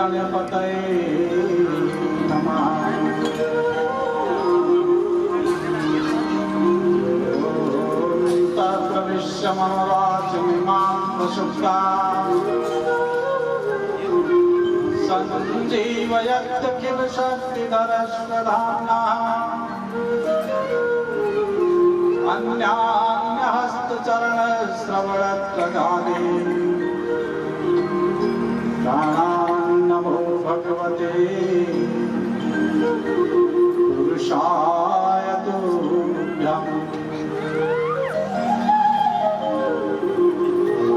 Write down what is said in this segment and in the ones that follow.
गणपतये नमः। तत्प्रविश्य मम वाचमिमां प्रसुप्तां सञ्जीवयत् किल शक्तिधरश्वधाम्नः अन्यान्यहस्तचरणश्रवणत्वगादि नमो भगवते पुरुषाय तुभ्यम्।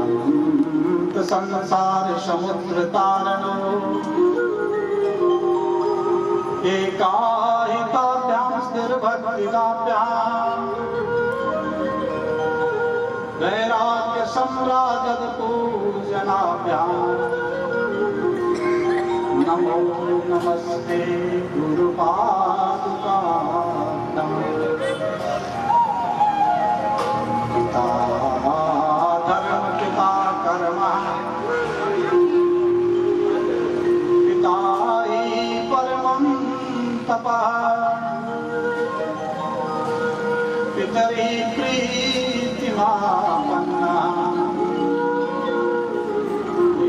अनंत संसार समुद्र तारणो एकाहिताभ्यां स्थिरभक्तिदाभ्यां वैराग्य सम्राजद पूजनाभ्यां नमो नमस्ते गुरुपादुकाभ्यां। पिता धर्म पिता कर्म पिता हि परमं तपः पितरि प्रीतिमापन्नः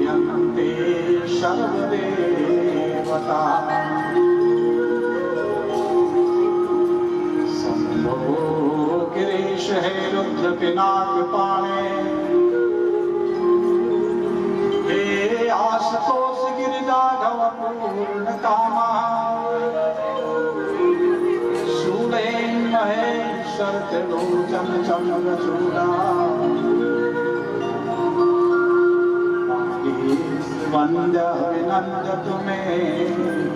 यन्ते सर्वदेवता। शम्भो गिरीश हे रुद्र पिनाकपाणे हे आशुतोष गिरिजाघव पूर्ण कामा शूलेन महेश्वर त्रिलोचन चन्द्रचूडा वंद्य विनंद तुम्हें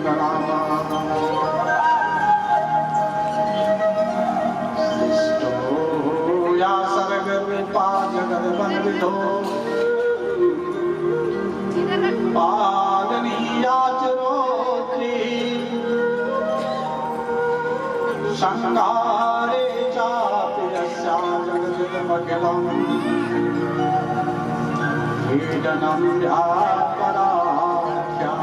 प्रणामा। सृष्टो या सर्गरूपा जगद्वंदितो पालनीयाचरोत्री संगारे चापि यस्या जगदिदमखिलम् कीर्तनं व्यापराख्या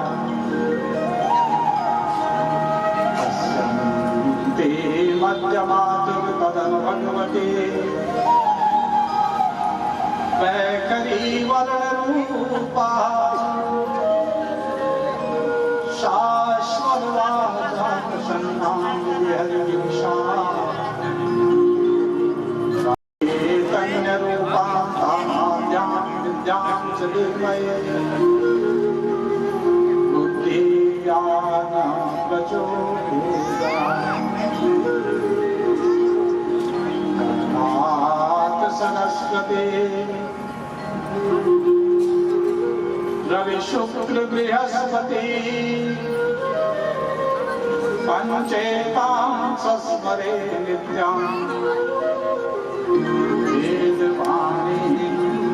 पश्यन्ति मध्यमातुर्तदनु भगवते वैखरी वर्णरूपा शाश्वतवाचा प्रसन्नां विहरिषा चैतन्यरूपां तामाद्यां विद्यां च धीमहि बुद्धिज्ञानं प्रचोदयात्। सरस्वती रवि शुक्ल बृहस्पति पंचेतां सस्मरे नित्यां वेदवाणी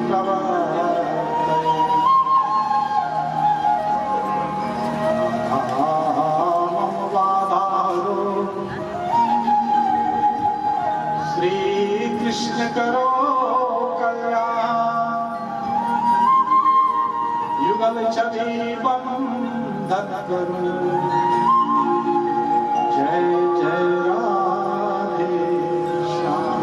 प्रवर्तये। मम बाधारो श्री कृष्ण करो युगल छवि बंधन करो। जय जय राधे श्याम।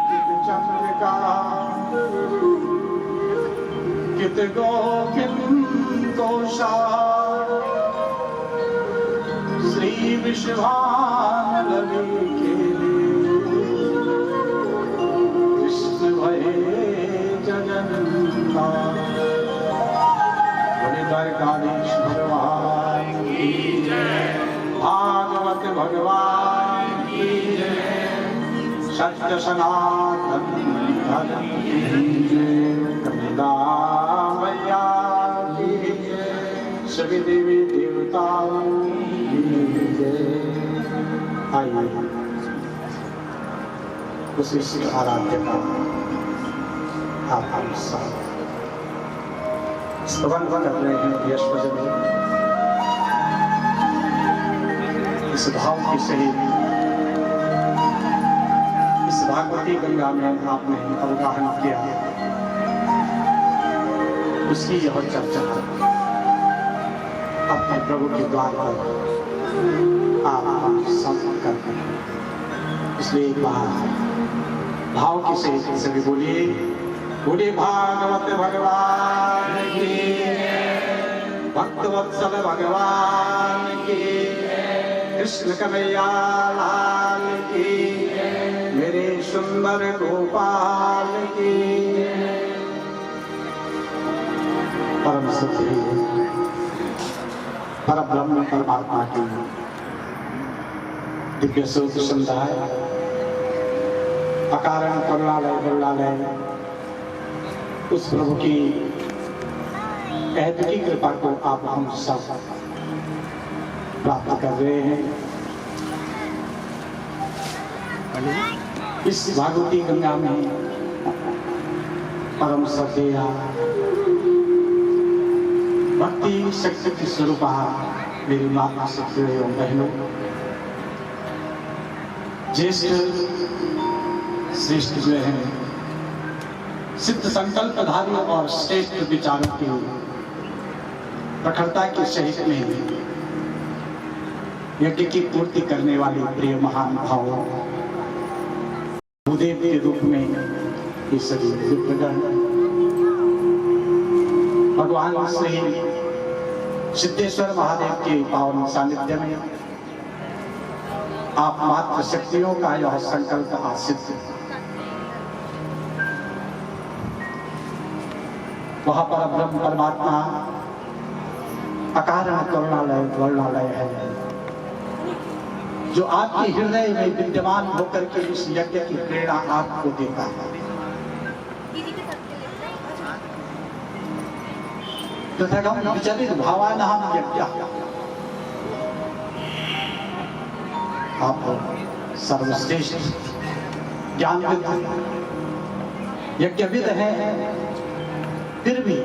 कित चंद्रिका कित गोविंद श्री विश्वानलि के द्वारकाधीश भगवान की जय। भागवत भगवान की जय। सत्य सनातन धर्म की जय। कपिला मैया की जय। सभी देवी देवताओं की जय। आइए उसी से आराध्य का आप हम सब स्तवन कर रहे हैं यश भजन। इस भाव की सही इस भागवती गंगा में आपने अवगाहन किया। उसकी यह चर्चा अपने प्रभु के द्वार पर आप सब करते हैं। इसलिए एक बार भाव के से सभी बोलिए, बोलिए भागवत भगवान की, भक्त वत्सल भगवान की, कृष्ण कन्हैया लाल की, मेरे सुंदर गोपाल की। परम सत्य परब्रह्म परमात्मा की दिव्य सूत्र संध्याय, अकारण करुणालय करुणालय उस प्रभु की अहद की कृपा को आप हम सब प्राप्त कर रहे हैं। इस भागवती गंगा में परम सत्या भक्ति शक्ति की स्वरूपा मेरी माता शक्ति एवं बहनों, ज्येष्ठ श्रेष्ठ जो है सिद्ध संकल्पधारी और श्रेष्ठ विचारों की प्रखरता के सहित में यज्ञ की पूर्ति करने वाले प्रिय महान भाव भूदेव के रूप में ये सभी विप्रगण भगवान श्री सिद्धेश्वर महादेव के पावन सानिध्य में आप मात्र शक्तियों का यह संकल्प आसिद्ध, वहां पर ब्रह्म परमात्मा अकारण करुणालय वर्णालय है, जो आपके हृदय में विद्यमान होकर के इस यज्ञ की प्रेरणा आपको देता है। तथागम विचलित भावानां यज्ञ, आप सर्वश्रेष्ठ ज्ञानविद यज्ञविद हैं, फिर भी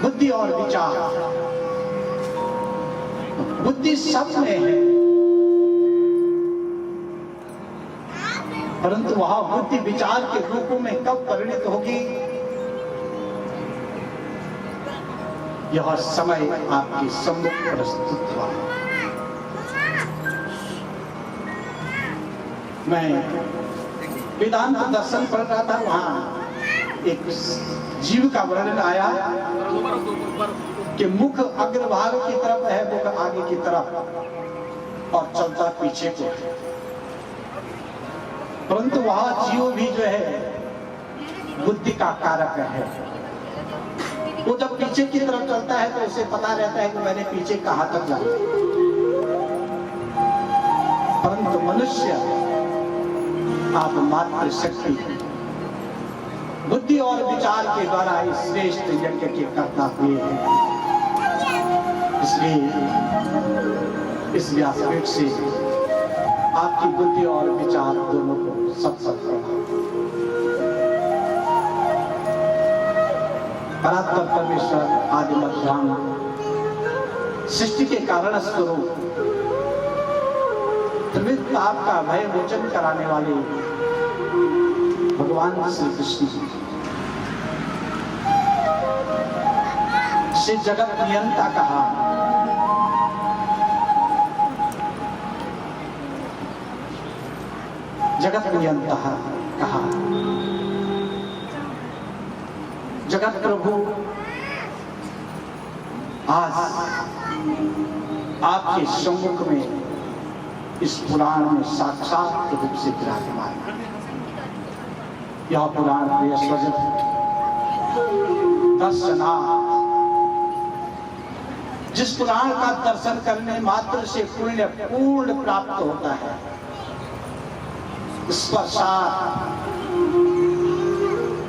बुद्धि और विचार, बुद्धि सब में है परंतु वह बुद्धि विचार के रूपों में कब परिणित होगी, यह समय आपके सम्मुख प्रस्तुत हुआ। मैं वेदांत दर्शन पढ़ रहा था, वहां एक जीव का वर्णन आया कि मुख अग्रभाग की तरफ है, मुख आगे की तरफ और चलता पीछे को, परंतु वह जीव भी जो है बुद्धि का कारक है। वो जब पीछे की तरफ चलता है तो उसे पता रहता है कि मैंने पीछे कहां तक जाना, परंतु मनुष्य आप मात्र शक्ति बुद्धि और विचार के द्वारा इस श्रेष्ठ यज्ञ के कर्ता हुए हैं। इसलिए इस व्यासपीठ से आपकी बुद्धि और विचार दोनों को सत परात्पर परमेश्वर आदि मध्याह्न सृष्टि के कारण स्वरूप त्रिविध ताप का भय मोचन कराने वाले भगवान श्री कृष्ण से जगत नियंता कहा, जगत नियंता कहा, जगत प्रभु आज आपके सम्मुख में इस पुराण में साक्षात रूप से विराजमान। यह पुराण दर्शना, जिस पुराण का दर्शन करने मात्र से पुण्य पूर्ण प्राप्त होता है,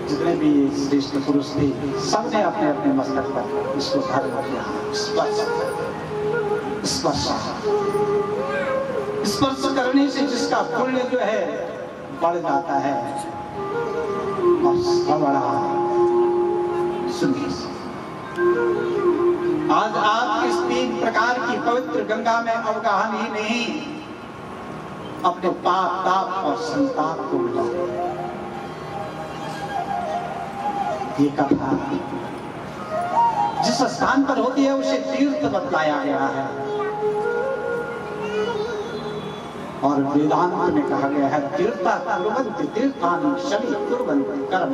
जितने भी श्रेष्ठ पुरुष थे सबने अपने अपने मस्तक पर इसको धारण किया। स्पर्श करने से जिसका पुण्य जो है बढ़ जाता है और बड़ा सुनिए, आज आप इस 3 प्रकार की पवित्र गंगा में अवगाहन ही नहीं, अपने पाप ताप और संताप को मिला। ये कथा जिस स्थान पर होती है उसे तीर्थ बतलाया गया है और वेदांत में कहा गया है तीर्था कुर्वन्ति तीर्थानि शनि कुर्वन्ति कर्म।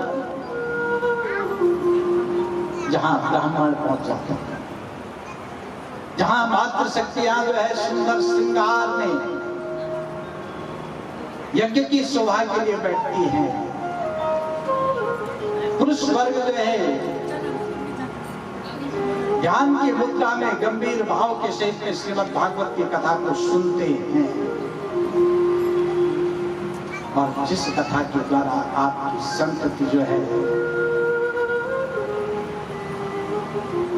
जहां ब्राह्मण पहुंच जाते हैं, जहां मातृशक्तियां जो है सुंदर श्रृंगार में यज्ञ की शोभा के लिए बैठती हैं, पुरुष वर्ग जो है ध्यान की मुद्रा में गंभीर भाव के सहित श्रीमद् भागवत की कथा को सुनते हैं और जिस कथा के द्वारा आपकी संतति जो है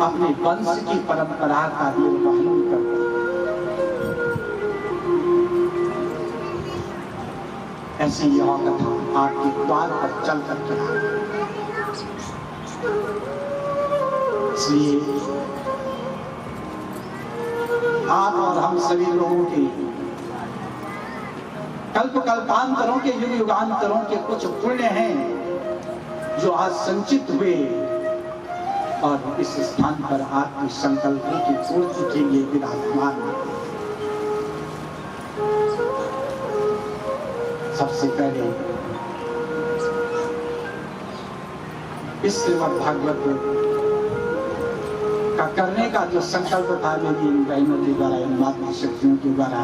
अपने वंश की परंपरा का निर्वहन करती है, ऐसी यह कथा आपके द्वार पर चल करके आ रही है। इसलिए आप और हम सभी लोगों के कल्प कल्पांतरों के युग युगांतरों के कुछ पुण्य हैं जो आज संचित हुए और इस स्थान पर आपकी संकल्पों की पूर्ति के लिए विराजमान है। सबसे पहले इस श्रीमद् भागवत का करने का जो संकल्प था मेरी इन बहनों के द्वारा, इन मातृशक्तियों के द्वारा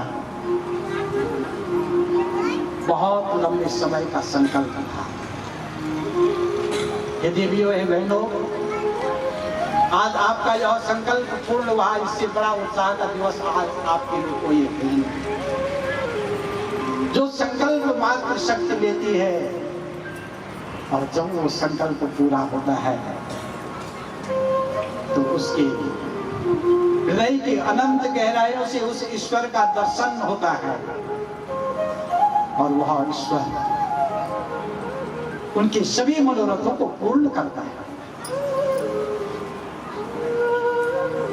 बहुत लंबे समय का संकल्प था। ये देवियों है बहनों, आज आपका यह संकल्प पूर्ण हुआ, इससे बड़ा उत्साह का दिवस आज आपके लिए कोई नहीं। जो संकल्प मात्र शक्ति लेती है और जब वो संकल्प पूरा होता है तो उसके हृदय की अनंत गहराइयों से उस ईश्वर का दर्शन होता है और वह ईश्वर उनके सभी मनोरथों को पूर्ण करता है।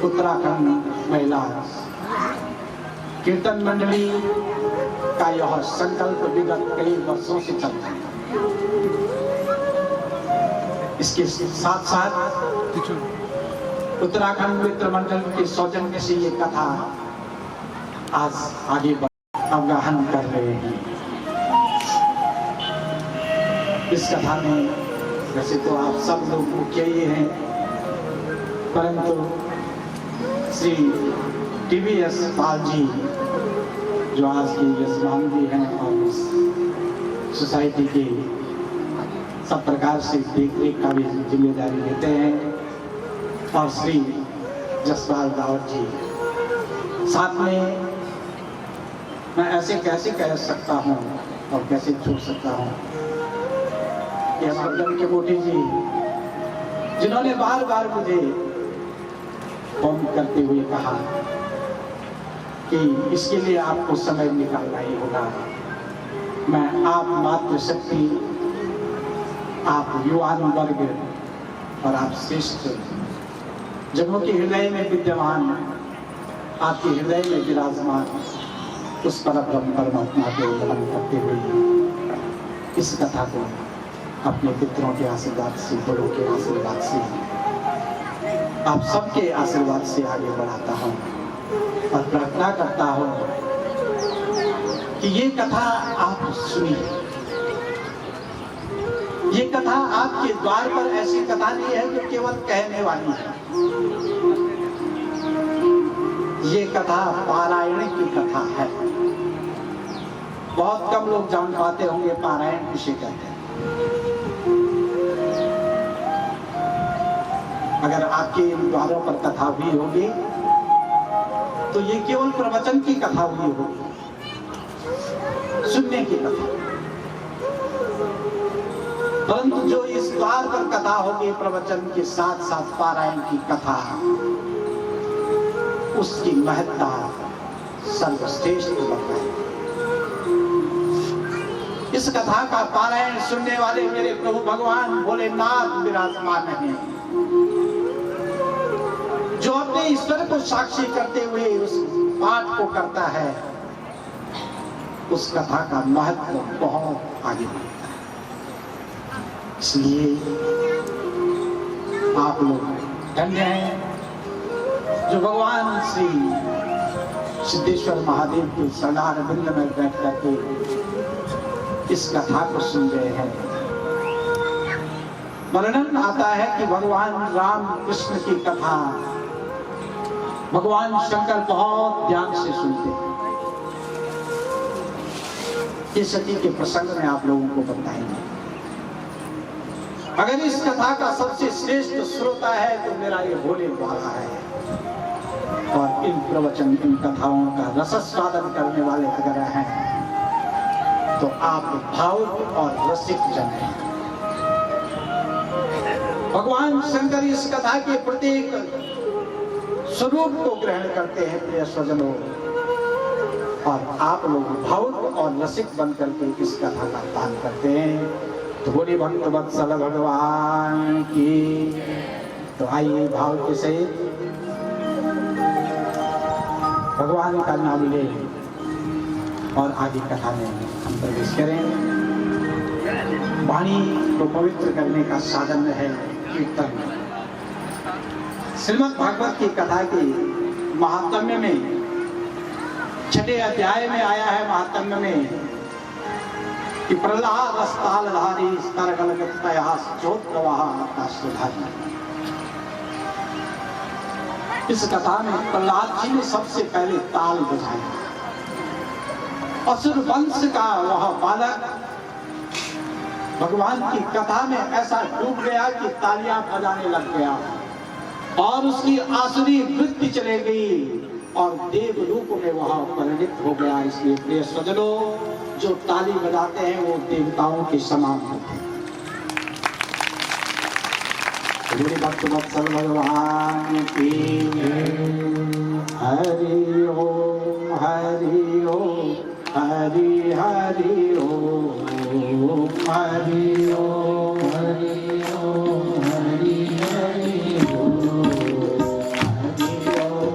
उत्तराखंड महिला कीर्तन मंडली का यह संकल्प विगत कई वर्षों से चलता है। इसके साथ साथ उत्तराखंड मित्र मंडल के सौजन्य से ये कथा आज आगे अवगाहन कर रहे हैं। इस कथा में वैसे तो आप सब लोग मुख्य ही हैं, परंतु श्री टीवीएस पाल जी जो आज के यजमान भी हैं और इस सोसाइटी के सब प्रकार से देखरेख का भी जिम्मेदारी लेते हैं, और श्री जसपाल रावत जी साथ में। मैं ऐसे कैसे कह सकता हूँ और कैसे छोड़ सकता हूँ कि हमारे के मोटी जी जिन्होंने बार बार मुझे फोन करते हुए कहा कि इसके लिए आपको समय निकालना ही होगा। मैं आप मातृशक्ति, आप युवान वर्ग और आप श्रेष्ठ जगहों के हृदय में विद्यमान, आपके हृदय में विराजमान उस परब्रह्म परमात्मा को नमन करते हुए इस कथा को अपने पितरों के आशीर्वाद से, बड़ों के आशीर्वाद से, आप सबके आशीर्वाद से आगे बढ़ाता हूँ और प्रार्थना करता हूँ कि ये कथा आप सुनिए। ये कथा आपके द्वार पर ऐसी कथा नहीं है जो केवल कहने वाली है। ये कथा पारायण की कथा है। बहुत कम लोग जान पाते होंगे पारायण किसे कहते हैं। अगर आपके द्वारों पर कथा हुई होगी तो ये केवल प्रवचन की कथा हुई होगी, सुनने की कथा। परंतु जो इस द्वार पर कथा होगी प्रवचन के साथ साथ पारायण की कथा, उसकी महत्ता सर्वश्रेष्ठ होता है। इस कथा का पारायण सुनने वाले मेरे प्रभु भगवान भोलेनाथ विराजमान हैं, जो अपने ईश्वर को साक्षी करते हुए उस पाठ को करता है। उस कथा का महत्व बहुत आगे बढ़ता है। इसलिए आप लोग धन्य हैं जो भगवान श्री सिद्धेश्वर महादेव के सरदार बिंद में बैठ करके इस कथा को सुन रहे हैं। वर्णन आता है कि भगवान राम कृष्ण की कथा भगवान शंकर बहुत ध्यान से सुनते हैं। इस सती के प्रसंग में आप लोगों को बताएंगे। अगर इस कथा का सबसे श्रेष्ठ श्रोता है तो मेरा ये भोले बाबा है, और इन प्रवचन इन कथाओं का रसस्वादन करने वाले अगर हैं तो आप भावुक और रसिक जन हैं। भगवान शंकर इस कथा के प्रत्येक स्वरूप को ग्रहण करते हैं प्रिय स्वजनों, और आप लोग भावुक और रसिक बन करके इस कथा का पान करते हैं। तो बोले भक्त वत्सल भगवान की। तो आइए भाव के सहित भगवान का नाम ले और आगे कथा में हम प्रवेश करें। वाणी को पवित्र करने का साधन है कीर्तन। श्रीमद् भागवत की कथा की महात्म्य में छठे अध्याय में आया है महात्म्य में कि प्रहलाद अस्तालधारी इस कथा में प्रहलाद जी ने सबसे पहले ताल बजाया। असुर वंश का वह बालक भगवान की कथा में ऐसा डूब गया कि तालियां बजाने लग गया और उसकी आसुरी वृत्ति चले गई और देव रूप में वह परिणित हो गया। इसलिए प्रिय स्वजनों, जो ताली बजाते हैं वो देवताओं के समान होते हैं। भक्त वत्सल भगवान की हरि ओम हरि ओम हरि हरि ओम हरि ओम हरि ओम हरि हरि ओम हरि ओम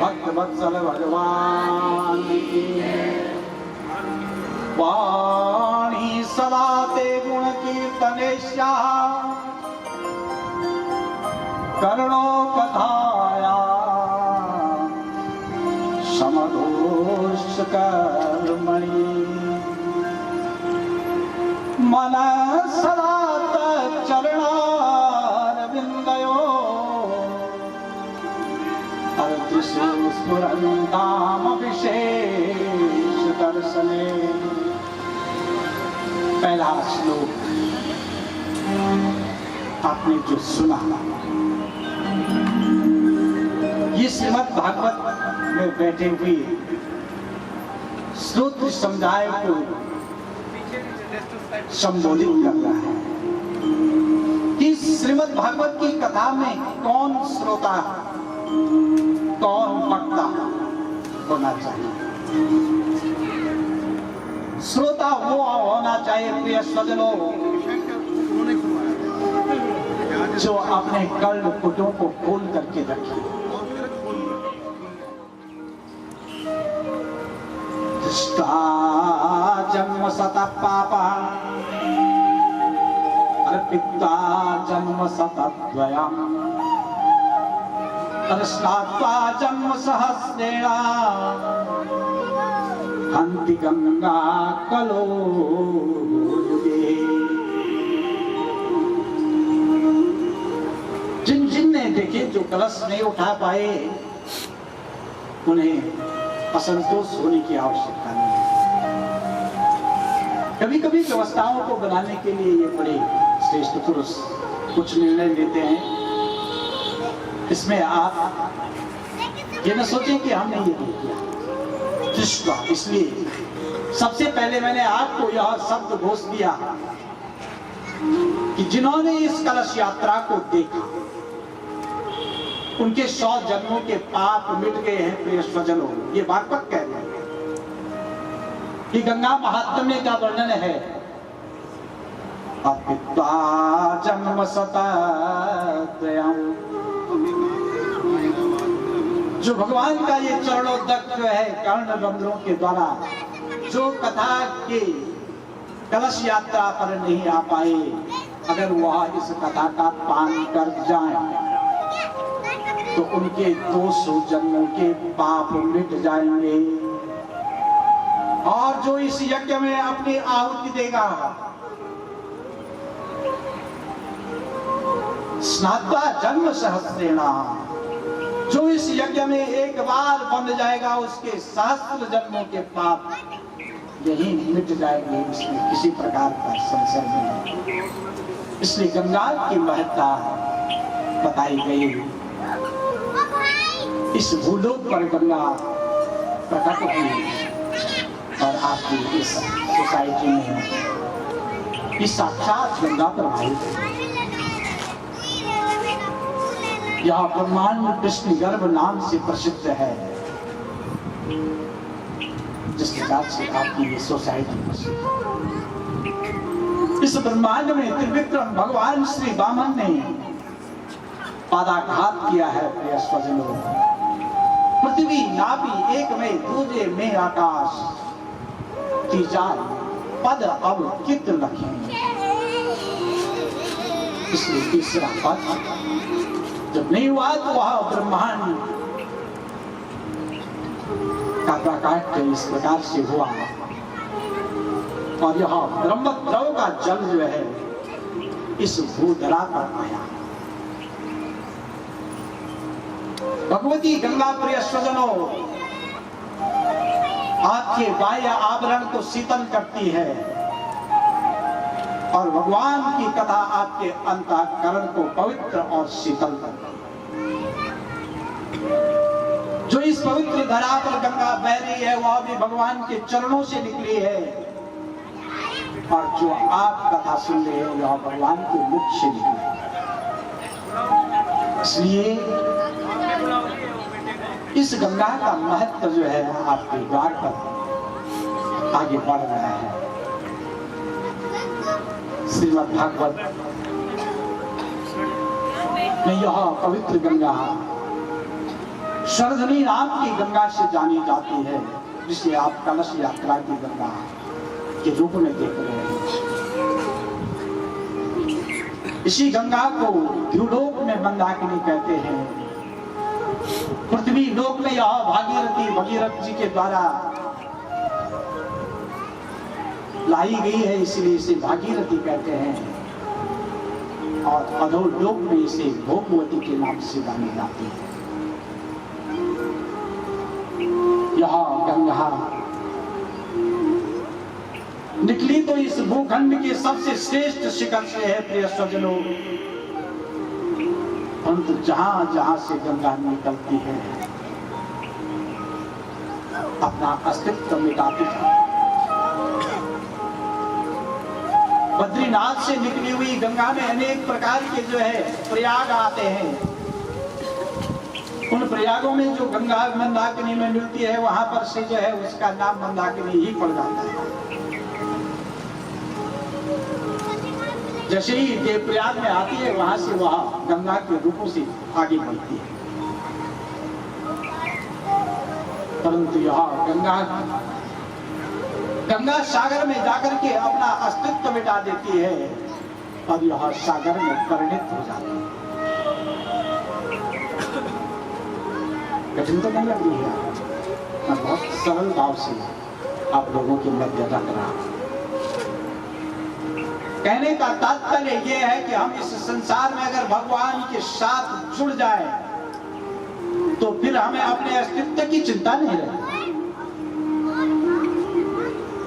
भक्त वत्सल भगवान की वाणी सदा ते गुण कीर्तनेश्या करुणो कथाया समदोष कर्मणि मन सदा चरणारविंदयो अर्चिषु स्फुरन्ताम विशेष दर्शने। पहला श्लोक आपने जो सुना ये श्रीमद् भागवत में बैठे हुए श्रोत्र समुदाय को संबोधित कर रहा है कि श्रीमद् भागवत की कथा में कौन श्रोता कौन वक्ता होना चाहिए। श्रोता वो होना चाहिए प्रिय स्वजनों जो अपने कर्ण पुटों को खोल करके रखे। दृष्टा जन्म सतः पापा अर्पिता जन्म सतद्वयम् तस्मात्वा जन्म सहस्रेण हन्ति गंगा कलो युगे। जिन जिन ने देखे जो कलश नहीं उठा पाए उन्हें असंतोष होने की आवश्यकता नहीं है। कभी कभी व्यवस्थाओं को बनाने के लिए ये बड़े श्रेष्ठ पुरुष कुछ निर्णय लेते हैं, इसमें आप ये न सोचें कि हमने ये नहीं किया दृष्टा। इसलिए सबसे पहले मैंने आपको यह शब्द घोष दिया कि जिन्होंने इस कलश यात्रा को देखा उनके 100 जन्मों के पाप मिट गए हैं प्रिय स्वजनों। ये भागवत कह रहे हैं कि गंगा महात्म्य का वर्णन है। अर्पित्वा जन्म सतद्वयम्, जो भगवान का ये चरणोदक है कर्ण रंध्रों के द्वारा जो कथा के कलश यात्रा पर नहीं आ पाए, अगर वह इस कथा का पान कर जाए तो उनके 200 जन्मों के पाप मिट जाएंगे। और जो इस यज्ञ में अपनी आहुति देगा स्नात्वा जन्म सहस्रेण, जो इस यज्ञ में एक बार बन जाएगा उसके सहस्त्र जन्मों के पाप यही मिट जाएंगे। इसमें किसी प्रकार का संशय नहीं। इसलिए गंगा की महत्ता बताई गई। इस भूलोक पर गंगा प्रकट हुई और आपकी इस सोसाइटी में इस साक्षात गंगा प्रभावित है। यह ब्रह्मांड कृष्ण गर्भ नाम से प्रसिद्ध है, जिस प्रकार से आपकी ये सोसाइटी प्रसिद्ध है। इस ब्रह्मांड में त्रिविक्रम भगवान श्री वामन ने पादाघात किया है प्रिय स्वजनों। पृथ्वी नाभि एक में दूजे में आकाश, तीजा पद अब कित लखे। इसलिए तीसरा पद जब नहीं हुआ तो वह ब्रह्मांड का प्रकाश इस प्रकार से हुआ और यह ब्रह्मद्रव का जल जो है इस भूधरा पर आया। भगवती गंगा प्रिय स्वजनों आपके बाह्य आवरण को शीतल करती है और भगवान की कथा आपके अंतःकरण को पवित्र और शीतल करती है। जो इस पवित्र धरा पर गंगा बह रही है वह भी भगवान के चरणों से निकली है और जो आप कथा सुन रहे हो वह भगवान के मुख से निकली है। इसलिए इस गंगा का महत्व जो है आपके द्वार पर आगे बढ़ रहा है। श्रीमद् भागवत में यह पवित्र गंगा स्वर्धनी नाम की गंगा से जानी जाती है, जिसे आप कलश यात्रा की गंगा के रूप में देख रहे हैं। इसी गंगा को द्युलोक में मंदाकिनी कहते हैं। पृथ्वी लोक में यह भागीरथी भगीरथ जी के द्वारा लाई गई है, इसलिए इसे भागीरथी कहते हैं। और अधोलोक में इसे भोगवती के नाम से जानी जाती है। यह गंगा निकली तो इस भूखंड के सबसे श्रेष्ठ शिखर से है प्रिय स्वजनों, परंतु जहां जहां से गंगा निकलती है अपना अस्तित्व मिटाती है। बद्रीनाथ से निकली हुई गंगा में अनेक प्रकार के जो है प्रयाग आते हैं। उन प्रयागों में जो गंगा मंदाकिनी में मिलती है, वहां पर से जो है उसका नाम मंदाकिनी ही पड़ जाता है। जैसे ही देवप्रयाग में आती है, वहां से वह गंगा के रूपों से आगे बढ़ती है। परंतु यह गंगा सागर में जाकर के अपना अस्तित्व मिटा देती है और यह सागर में परिणित हो जाती है। कठिन तो नहीं लग रही है, मैं बहुत सरल भाव से आप लोगों के मध्य रख रहा हूं। कहने का तात्पर्य यह है कि हम इस संसार में अगर भगवान के साथ जुड़ जाए तो फिर हमें अपने अस्तित्व की चिंता नहीं रहेगी।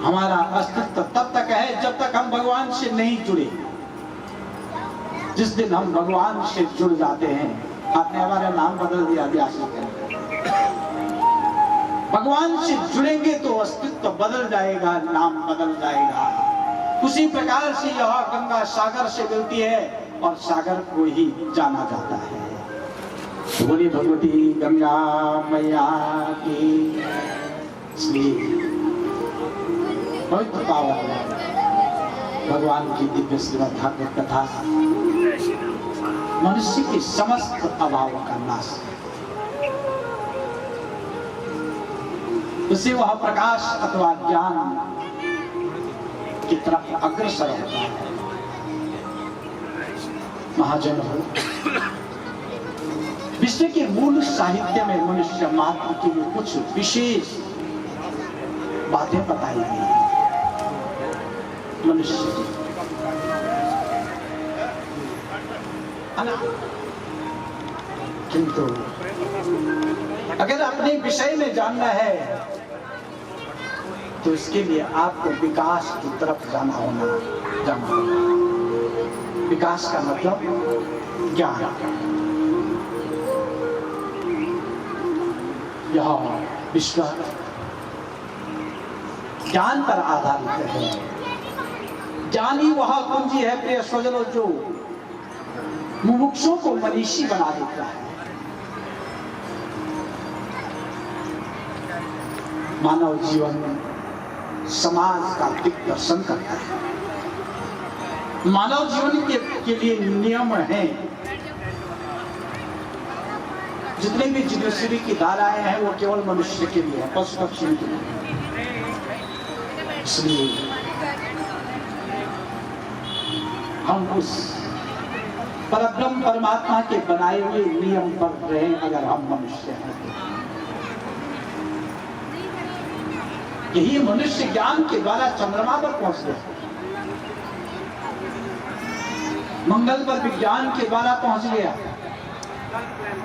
हमारा अस्तित्व तब तक है जब तक हम भगवान से नहीं जुड़े। जिस दिन हम भगवान से जुड़ जाते हैं, आपने हमारा नाम बदल दिया व्यास जी, भगवान से जुड़ेंगे तो अस्तित्व बदल जाएगा, नाम बदल जाएगा। उसी प्रकार से यह गंगा सागर से मिलती है और सागर को ही जाना जाता है। बोली भगवती गंगा मैया की। इसलिए पवित्र पावन भगवान की दिव्य श्रीमद् भागवत कथा मनुष्य के समस्त अभावों का नाश, उसे वह प्रकाश अथवा ज्ञान की तरफ अग्रसर होता है। महाजन हो, विश्व के मूल साहित्य में मनुष्य मात्र के लिए कुछ विशेष बातें बताई गई हैं। मनुष्य किंतु अगर अपने विषय में जानना है तो इसके लिए आपको विकास की तरफ जाना होगा। विकास का मतलब ज्ञान। यह विश्व ज्ञान पर आधारित है। ज्ञान ही वह कुंजी है प्रिय स्वजनों जो मुमुक्षों को मनीषी बना देता है। मानव जीवन समाज का दिग्दर्शन करता है। मानव जीवन के लिए नियम हैं। जितने भी जुडिशरी की धाराएं हैं वो केवल मनुष्य के लिए है, पशु पक्षी के लिए। इसलिए हम उस परब्रह्म परमात्मा के बनाए हुए नियम पर रहें। अगर हम मनुष्य हैं, यही मनुष्य ज्ञान के द्वारा चंद्रमा पर पहुंच गया, मंगल पर विज्ञान के द्वारा पहुंच गया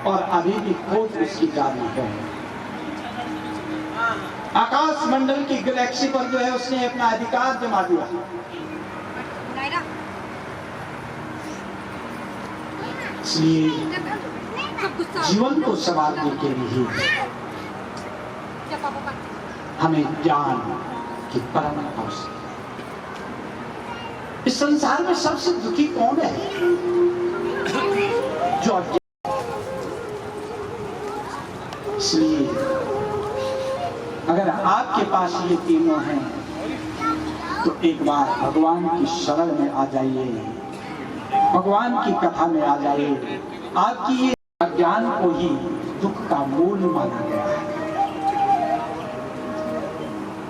और अभी भी खोज उसकी जारी है। आकाश मंडल की गैलेक्सी पर जो है उसने अपना अधिकार जमा दिया। इसलिए जीवन को संवारने के लिए हमें ज्ञान की परम आवश्यकता। इस संसार में सबसे दुखी कौन है? जो इसलिए अगर आपके पास ये तीनों हैं तो एक बार भगवान की शरण में आ जाइए, भगवान की कथा में आ जाइए। आपकी ये अज्ञान को ही दुख का मूल माना गया है।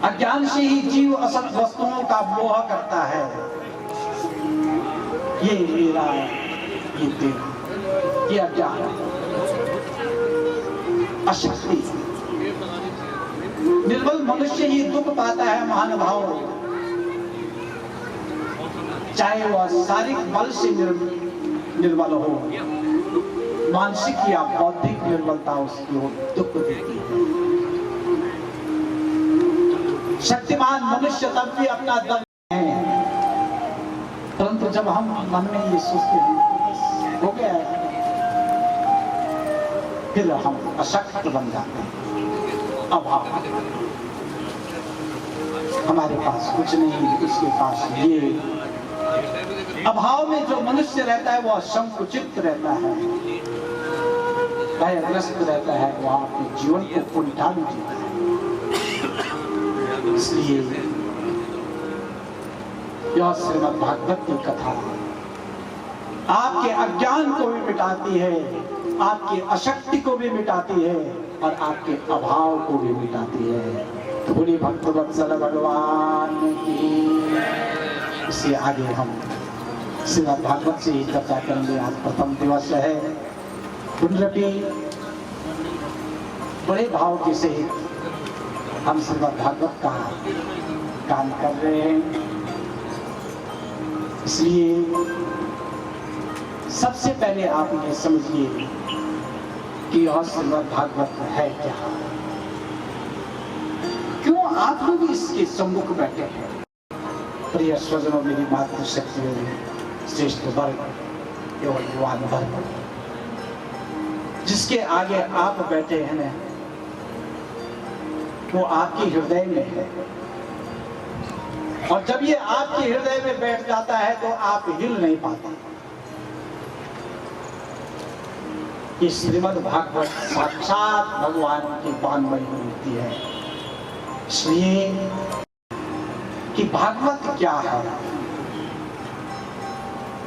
अज्ञान से ही जीव असत वस्तुओं का मोह करता है। ये मेरा, ये तेरा, ये अज्ञान, अशक्ति। निर्बल मनुष्य ही दुख पाता है महानुभाव, चाहे वह शारीरिक बल से निर्बल हो, मानसिक या बौद्धिक निर्बलता उसकी हो दुख देती है। शक्तिमान मनुष्य तब भी अपना दम है, परंतु जब हम मन में ये सोचते हैं हो गया है, फिर हम अशक्त बन जाते हैं। अभाव, हमारे पास कुछ नहीं, उसके पास ये। अभाव में जो मनुष्य रहता है वह संकुचित रहता है, भयग्रस्त रहता है, वह अपने जीवन को कुंठा में जीता है। इसलिए यह श्रीमद् भागवत की कथा आपके अज्ञान को भी मिटाती है, आपकी अशक्ति को भी मिटाती है और आपके अभाव को भी मिटाती है। तो बोलिए भक्तवत्सल भगवान की। इससे आगे हम श्रीमद् भागवत से ही चर्चा करेंगे। आज प्रथम दिवस है। पुनरपि बड़े भाव के से हम श्रीमद् भागवत का गान कर रहे हैं। इसलिए सबसे पहले आप ये समझिए कि यह श्रीमद् भागवत है क्या, क्यों आप लोग इसके सम्मुख बैठे हैं। प्रिय स्वजनों, मेरी मातृशक्ति श्रेष्ठ वर्ग एवं युवान वर्ग, जिसके आगे आप बैठे हैं वो आपके हृदय में है, और जब ये आपके हृदय में बैठ जाता है तो आप हिल नहीं पाते। ये श्रीमद् भागवत साक्षात भगवान की वाङ्मयी मूर्ति है। इसलिए कि भागवत क्या है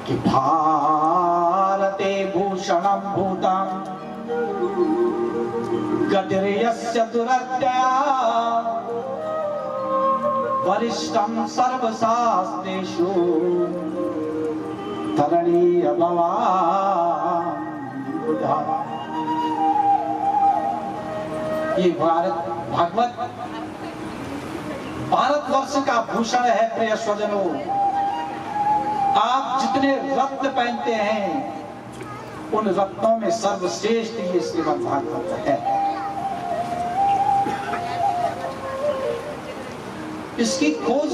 कि भारते भूषणं भूतं गतिर्यस्य दुरत्यया वरिष्ठं सर्वशास्त्रेषु तरणीय भवान् बुधा। ये भागवत भारतवर्ष का भूषण है। प्रिय स्वजनों, आप जितने रत्न पहनते हैं उन रत्नों में सर्वश्रेष्ठ ये श्रीमद् भागवत है। इसकी खोज,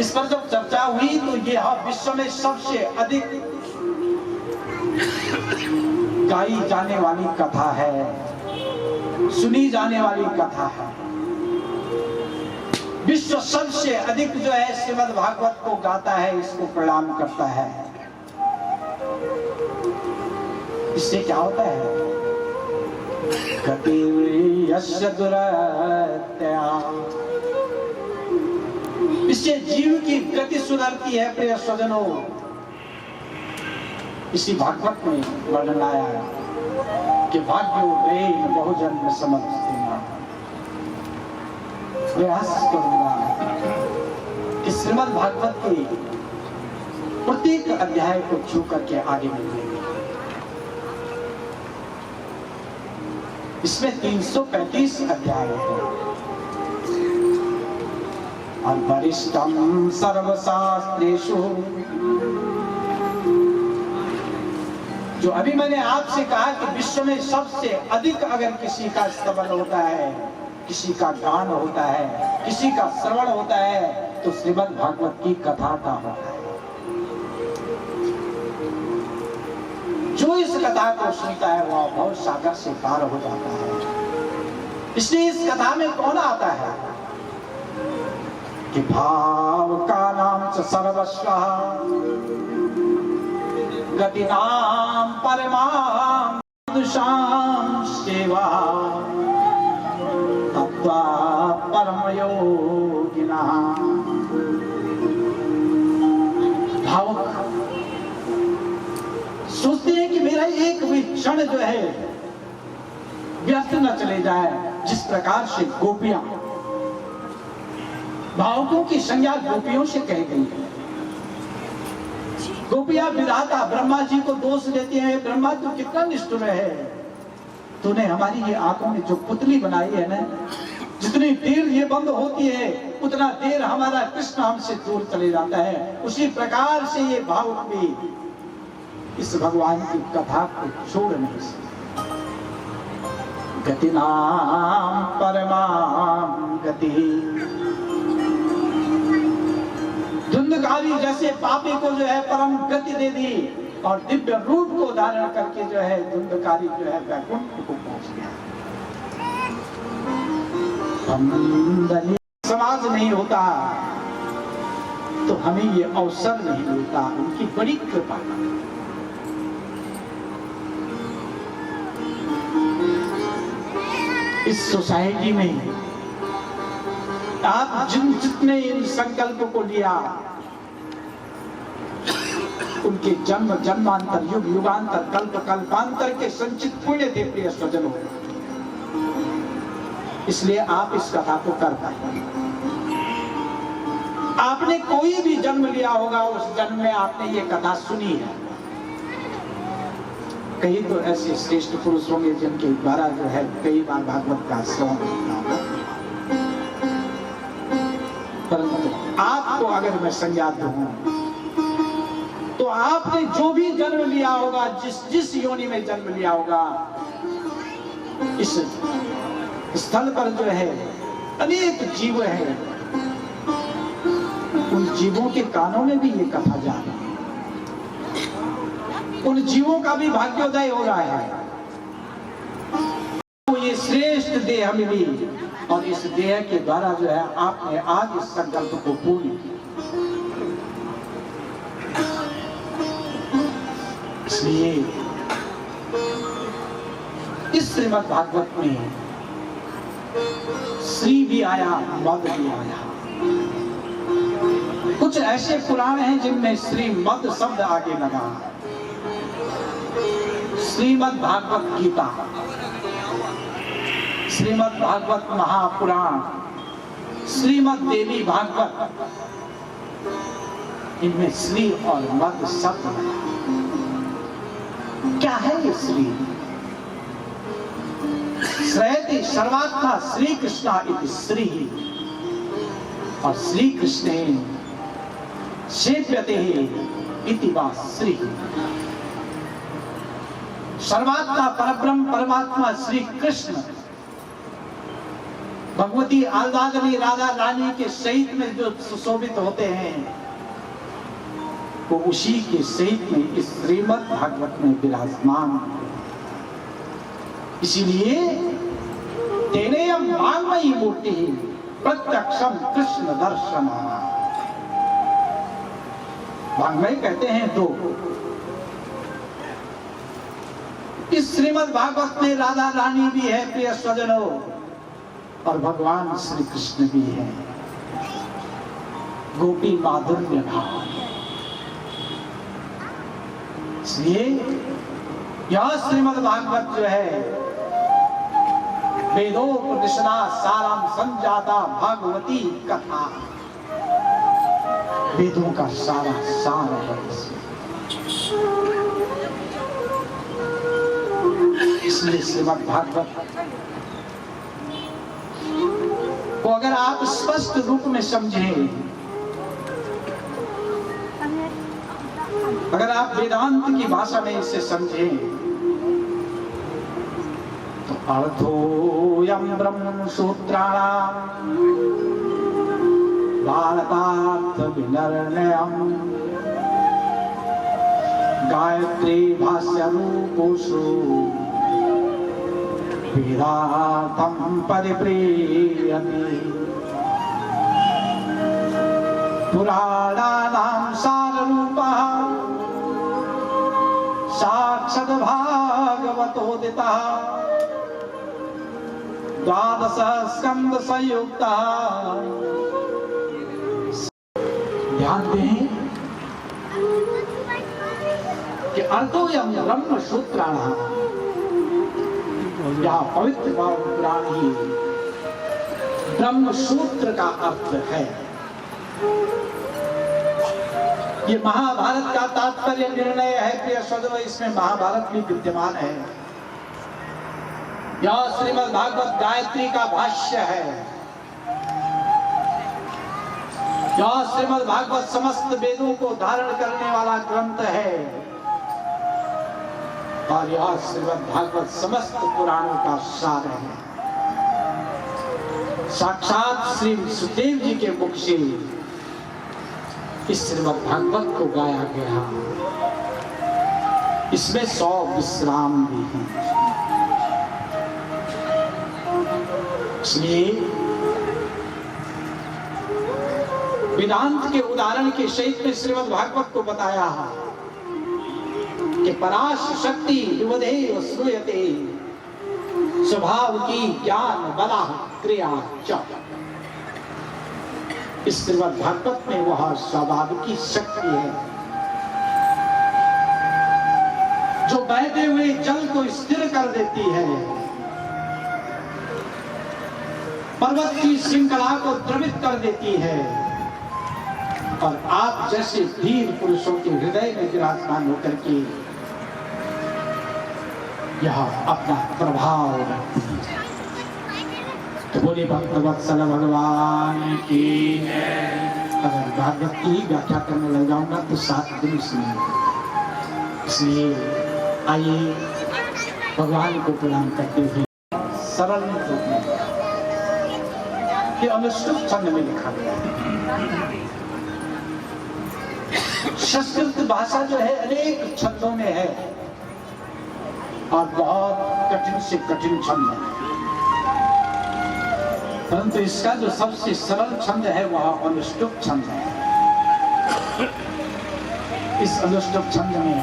इस पर जब चर्चा हुई तो यह विश्व में सबसे अधिक गाई जाने वाली कथा है, सुनी जाने वाली कथा है। विश्व सबसे अधिक जो है श्रीमद् भागवत को गाता है, इसको प्रणाम करता है। इससे क्या होता है? गतिर्यस्य दुरत्यया, इससे जीव की गति सुधरती है। प्रिय स्वजनों, इसी भागवत में वर्णन आया है कि भाग्योदय बहुजन्म समझते ना। प्रयास करूंगा कि श्रीमद् भागवत के प्रत्येक अध्याय को छू करके आगे बढ़ेंगे। इसमें 335 अध्याय हैं और वरिष्ठं सर्वशास्त्रेषु, जो अभी मैंने आपसे कहा कि विश्व में सबसे अधिक अगर किसी का स्तवन होता है, किसी का गान होता है, किसी का श्रवण होता है, तो श्रीमद् भागवत की कथा का होता है। जो इस कथा को सुनता है वह बहुत सागर से पार हो जाता है। इसलिए इस कथा में कौन आता है कि भाव का नाम च सर्वस्व गतिनाम परमाम दुषाम सेवा तत्वा परम योगिना। भावुक सोचते हैं क्षण जो है व्यर्थ न चले जाए। जिस प्रकार से गोपियां, भावुकों की संज्ञा गोपियों से कही गई है। गोपियां विधाता ब्रह्मा जी को दोष देती हैं, ब्रह्मा तू कितना निष्ठुर है, तूने हमारी ये आंखों में जो पुतली बनाई है ना, जितनी देर ये बंद होती है उतना देर हमारा कृष्ण हमसे दूर चले जाता है। उसी प्रकार से ये भावुक भी इस भगवान की कथा को छोड़ नहीं सकते। गति नाम परमाम गति, धुंधकारी जैसे पापी को जो है परम गति दे दी और दिव्य रूप को धारण करके जो है धुंधकारी जो है वैकुंठ को पहुंच गया। समाज नहीं होता तो हमें ये अवसर नहीं मिलता, उनकी बड़ी कृपा। इस सोसाइटी में आप जितने इन संकल्प को लिया, उनके जन्म जन्मांतर युग युगांतर कल्प कल्पांतर के संचित पुण्य थे प्रिय स्वजनों, इसलिए आप इस कथा को कर पाए। आपने कोई भी जन्म लिया होगा, उस जन्म में आपने ये कथा सुनी है। कई तो ऐसे श्रेष्ठ पुरुष होंगे जिनके द्वारा जो है कई बार भागवत का श्रवण होता होगा, परंतु आपको अगर मैं संज्ञा दूं तो आपने जो भी जन्म लिया होगा, जिस योनि में जन्म लिया होगा, इस स्थल पर जो है अनेक जीव हैं, उन जीवों के कानों में भी ये कथा जा रही है, उन जीवों का भी भाग्योदय हो रहा है। तो ये श्रेष्ठ देह मिली और इस देह के द्वारा जो है आपने आज इस संकल्प को पूर्ण किया। इसलिए इस श्रीमद् भागवत में श्री भी आया, मद भी आया। कुछ ऐसे पुराण हैं जिनमें श्री मद शब्द आगे लगा। श्रीमद् भागवत गीता, श्रीमद् भागवत महापुराण, श्रीमद् देवी भागवत, इनमें श्री और मद शब्द लगा। क्या है ये श्री? श्रेयति सर्वात्मा श्री कृष्णा इति श्री, और श्री कृष्णे सेव्यते इति वा श्री। सर्वात्मा परब्रह्म परमात्मा श्री कृष्ण भगवती आल्हादनी राधा रानी के सहित में जो सुशोभित होते हैं, वो उसी के सहित में इस श्रीमद् भागवत में विराजमान। इसीलिए तेनेयम वाङ्मयी मूर्ति प्रत्यक्षम कृष्ण दर्शन। वाङ्मय कहते हैं तो इस श्रीमद् भागवत में राधा रानी भी है प्रिय स्वजनों, और भगवान श्री कृष्ण भी है। गोपी माधुर्य भाव, इसलिए यह श्रीमद् भागवत जो है वेदोपनिषदा साराम संजाता भागवती कथा, वेदों का सारा सार है। इसलिए श्रीमद् भागवत को अगर आप स्पष्ट रूप में समझें, अगर आप वेदांत की भाषा में इसे समझें, तो अर्थोऽयं ब्रह्म सूत्राणां भारतार्थ विनिर्णयम् गायत्री भाष्य रूपोषु वेदार्थं परिप्रेयते। पुराणानां साररूपः साक्षात् भागवतोदितः, द्वादश स्कंद संयुक्तः। ध्यान दें कि अर्थोऽयं ब्रह्म सूत्राणां, यह पवित्र पुराण ही ब्रह्म सूत्र का अर्थ है। ये महाभारत का तात्पर्य निर्णय है प्रिय सदव, इसमें महाभारत भी विद्यमान है। यह श्रीमद् भागवत गायत्री का भाष्य है। यह श्रीमद् भागवत समस्त वेदों को धारण करने वाला ग्रंथ है और यह श्रीमद् भागवत समस्त पुराणों का सार है। साक्षात श्री सुखदेव जी के मुख से इस श्रीमद् भागवत को गाया गया। इसमें 100 विश्राम भी हैं। इसलिए वेदांत के उदाहरण के सहित में श्रीमद् भागवत को बताया कि पराश शक्ति विवधे श्रूयते स्वभाव की ज्ञान बला क्रिया च। इस श्रीमद् भागवत में वह स्वभाव की शक्ति है जो बहते हुए जल को स्थिर कर देती है, पर्वत की श्रृंखला को द्रवित कर देती है और आप जैसे धीर पुरुषों के हृदय में विराजमान होकर के यह अपना प्रभाव रखती है। तो बोले भक्तवत्सल भगवान की। अगर भागवत की व्याख्या करने लग जाऊंगा तो 7 दिन इसमें, इसलिए आइए भगवान को प्रणाम करते हुए सरल रूप में ये अनुष्टुप छंद में लिखा गया है। संस्कृत भाषा जो है अनेक छंदों में है और बहुत कठिन से कठिन छंद है, परंतु इसका जो सबसे सरल छंद है वह अनुष्टुप छंद है। इस अनुष्टुप छंद में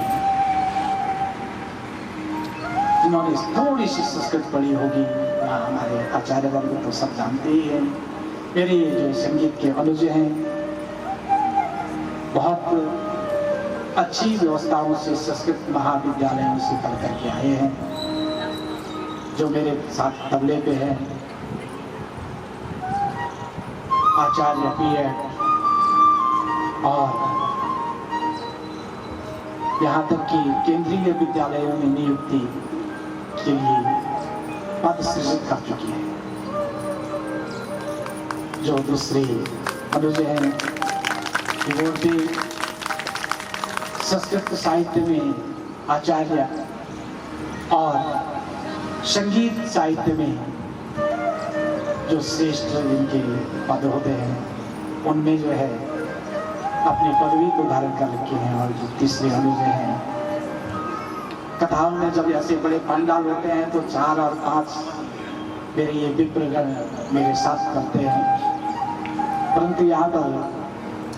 जिन्होंने थोड़ी सी संस्कृत पढ़ी होगी, हमारे आचार्य वर्ग तो सब जानते ही हैं। मेरे जो संगीत के अनुज हैं बहुत अच्छी व्यवस्थाओं से संस्कृत महाविद्यालयों से पढ़ करके आए हैं, जो मेरे साथ तबले पे हैं आचार्य पीएड, और यहाँ तक कि केंद्रीय विद्यालयों में नियुक्ति के लिए पद सृजित कर चुकी है। जो दूसरे अनुज हैं बोलते संस्कृत साहित्य में आचार्य और संगीत साहित्य में जो श्रेष्ठ जिनके पद होते हैं उनमें जो है अपनी पदवी को धारण कर रखे हैं। और जो तीसरे अनुज हैं, कथाओं में जब ऐसे बड़े पंडाल होते हैं तो 4 और 5 मेरे ये विप्रगण मेरे साथ करते हैं, परंतु यहाँ पर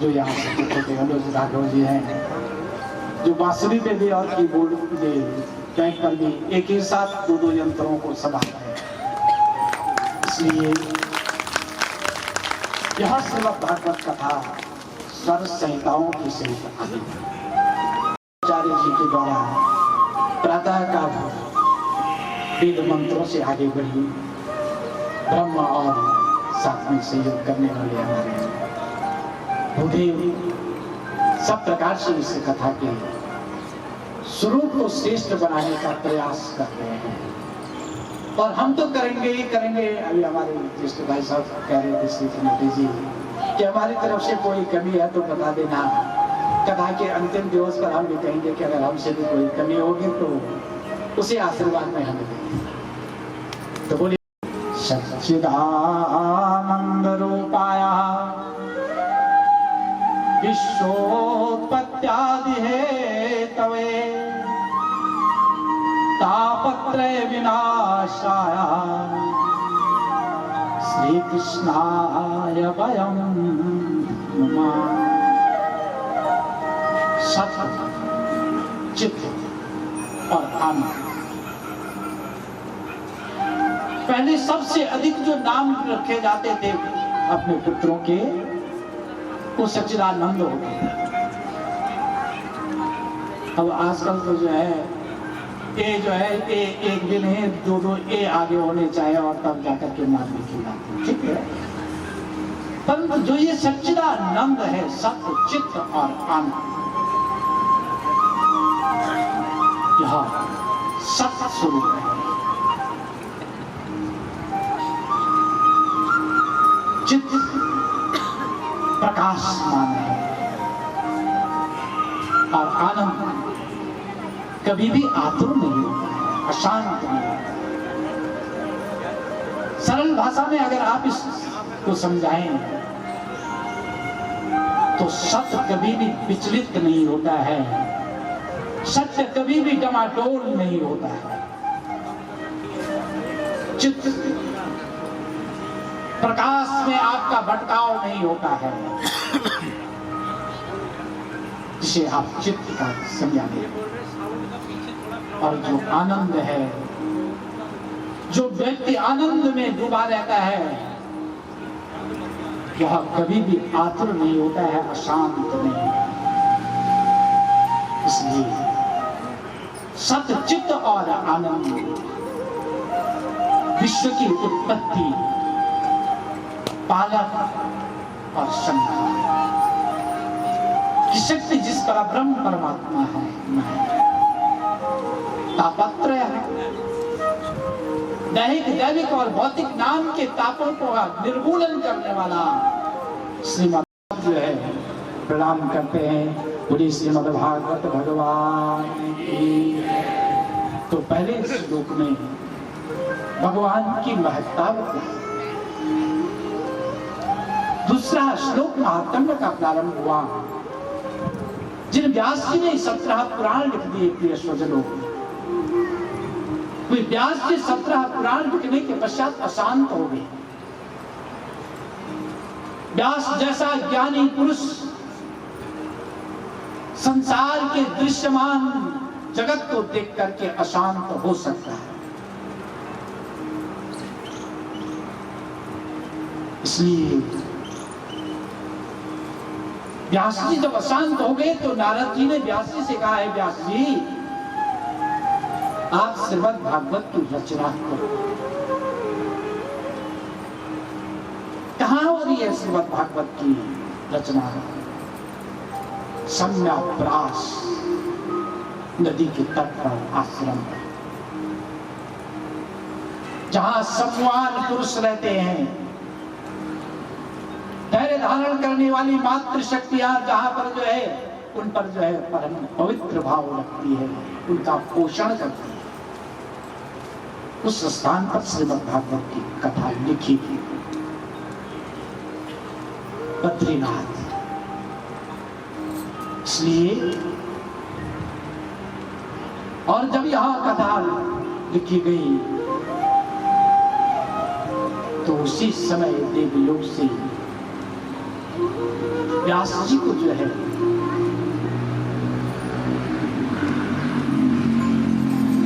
जो यहाँ से छोटे अनुज राघव जी हैं जो बांसुरी पे भी और कीबोर्ड पे कैंप पर भी एक ही साथ 2-2 यंत्रों को संभालते हैं। इसलिए यह श्रीमद् भागवत कथा स्वर संहिताओं की सहित आचार्य जी के द्वारा प्रातः का वेद मंत्रों से आगे बढ़ी, ब्रह्म और साथ में सहयोग करने वाले हमारे भूदेव सब प्रकार से इस कथा के स्वरूप को श्रेष्ठ बनाने का प्रयास करते हैं और हम तो करेंगे ही करेंगे। अभी हमारे ज्येष्ठ भाई साहब कह रहे थे श्री त्रिमूर्ति जी कि हमारी तरफ से कोई कमी है तो बता देना। कथा के अंतिम दिवस पर हम भी कहेंगे कि अगर हमसे भी कोई कमी होगी तो उसे आशीर्वाद में हमें देंगे। तो बोलिए सच्चिदानंद रूपाय विश्वोत्पत्त्यादि हेतवे तापत्रय विनाशाय श्री कृष्णाय वयं नमः। सत, चित और आनंद। पहले सबसे अधिक जो नाम रखे जाते थे अपने पुत्रों के वो सच्चिदानंद होते हैं। अब आजकल तो जो है ए जो है ए एक दिन है, दो दो ए आगे होने चाहिए और तब जाकर के मारने की बात, ठीक है। परंतु जो ये सच्चिदानंद है, सत्य चित्त और आनंद, यह सत्य स्वरूप है, चित्त प्रकाशमान है और आनंद कभी भी आतुर नहीं होता है, अशांत नहीं होता। सरल भाषा में अगर आप इसको समझाएं तो सत्य कभी भी विचलित नहीं होता है, सत्य कभी भी डमाडोल नहीं होता है, चित्त प्रकाश में आपका भटकाव नहीं होता है, जिसे आप चित्त का संज्ञा दें। और जो आनंद है, जो व्यक्ति आनंद में डूबा रहता है, वह कभी भी आतुर नहीं होता है, अशांत नहीं। इसलिए सत्य चित्त और आनंद विश्व की उत्पत्ति, पालन और संहार की शक्ति जिस पर ब्रह्म परमात्मा है, तापत्र है, दैहिक दैविक और भौतिक नाम के तापों को निर्मूलन करने वाला श्रीमद् जो है, प्रणाम करते हैं बोलिए श्रीमद् भागवत भगवान की। तो पहले श्लोक में भगवान की महत्ता बताई, दूसरा श्लोक महात्म्य का प्रारंभ हुआ। जिन व्यास जी ने 17 पुराण लिख दिए प्रिय स्वजनों, वे व्यास जी 17 पुराण लिखने के पश्चात अशांत हो गए। व्यास जैसा ज्ञानी पुरुष संसार के दृश्यमान जगत को देख करके अशांत हो सकता है। इसलिए व्यास जी जब अशांत हो गए तो नारद जी ने व्यास जी से कहा है, व्यास जी आप श्रीमद् भागवत की रचना करो। कहां हो रही है श्रीमद् भागवत की रचना? सम्यक्प्रास नदी के तट पर आश्रम पर, जहां सम्मान पुरुष रहते हैं, धैर्य धारण करने वाली मातृ शक्तियां जहां पर जो है उन पर जो है परम पवित्र भाव रखती है, उनका पोषण करती है, उस स्थान पर श्रीमद् भागवत की कथा लिखी थी। बद्रीनाथ। इसलिए और जब यहां कथा लिखी गई तो उसी समय देवलोक से व्यास जी को जो है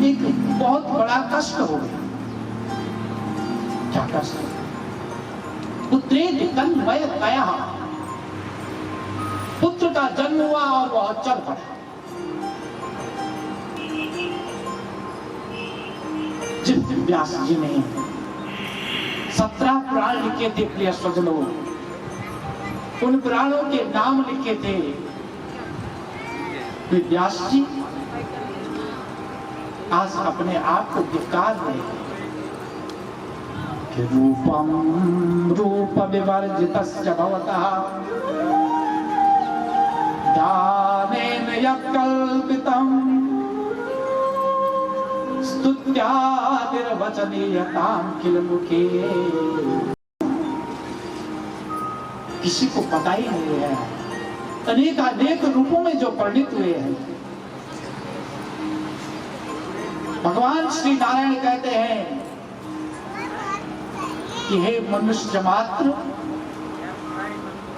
एक बहुत बड़ा कष्ट हो गया। क्या कष्ट? पुत्रेति तन्मय तया, पुत्र का जन्म हुआ और वह चल पड़ा। जिस व्यास जी ने 17 पुराण लिखे थे प्रिय स्वजनों, उन पुराणों के नाम लिखे थे व्यास जी आज अपने आप को धिक्कार रहे कि रूपम रूप विवर्जितस्य भवतः दानेन यत्कल्पितम् स्तुत्यादिर्वचनीयतां किल मुखे। किसी को पता ही नहीं है, अनेक रूपों में जो परिणित हुए हैं। भगवान श्री नारायण कहते हैं कि हे मनुष्य मात्र,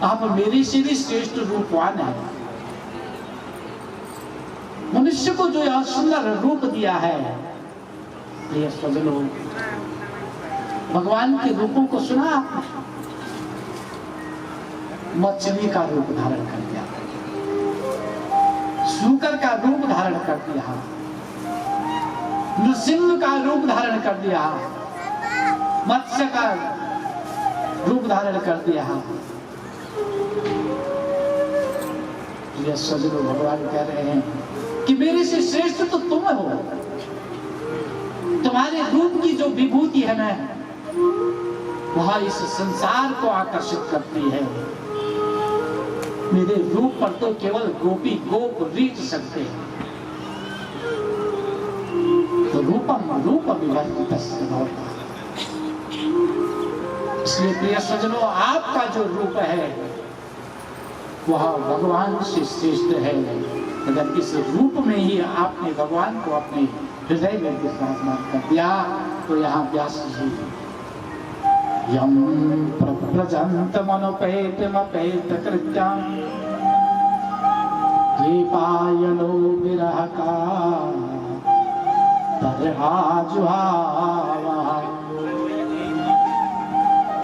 आप मेरे से भी श्रेष्ठ रूपवान हैं। मनुष्य को जो यह सुंदर रूप दिया है, ये स्वजनों, भगवान के रूपों को सुना आपने? मछली का रूप धारण कर दिया, सूकर का रूप धारण कर दिया, नृसिंह का रूप धारण कर दिया, मत्स्य का रूप धारण कर दिया। ये सजनो भगवान कह रहे हैं कि मेरे से श्रेष्ठ तो तुम हो। तुम्हारे रूप की जो विभूति है ना, वह इस संसार को आकर्षित करती है। मेरे रूप पर तो केवल गोपी गोप रीझ सकते हैं। तो रूपम रूप विवर्तितस्य भवति। इसलिए प्रिय सज्जनों, आपका जो रूप है वह भगवान से श्रेष्ठ है। अगर इस रूप में ही आपने भगवान को अपने हृदय में विराजमान कर दिया तो यहाँ व्यास जी यम प्रव्रजंत मनोपेतमपेत कृत्यं द्वीपायनो विरह का तरहाजुहावा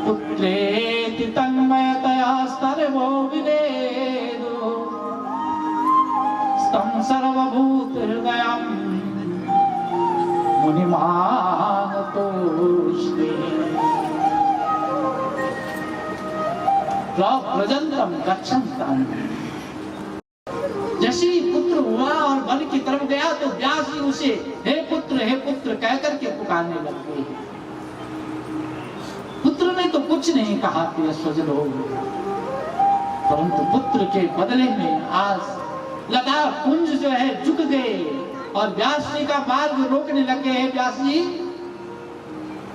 पुत्रेति तन्मयतया सर्वो विनेदो तं सर्वभूत हृदयं मुनिमानतोऽस्मि प्रव्रजन्तं गच्छन्तं। जैसे ही पुत्र हुआ और वन की तरफ गया तो व्यास जी उसे हे पुत्र कह करके पुकारने लग गए। पुत्र ने तो कुछ नहीं कहा कि स्वजन हो, परंतु पुत्र के बदले में आज लता कुंज जो है झुक गए और व्यास जी का मार्ग रोकने लगे। हैं व्यास जी,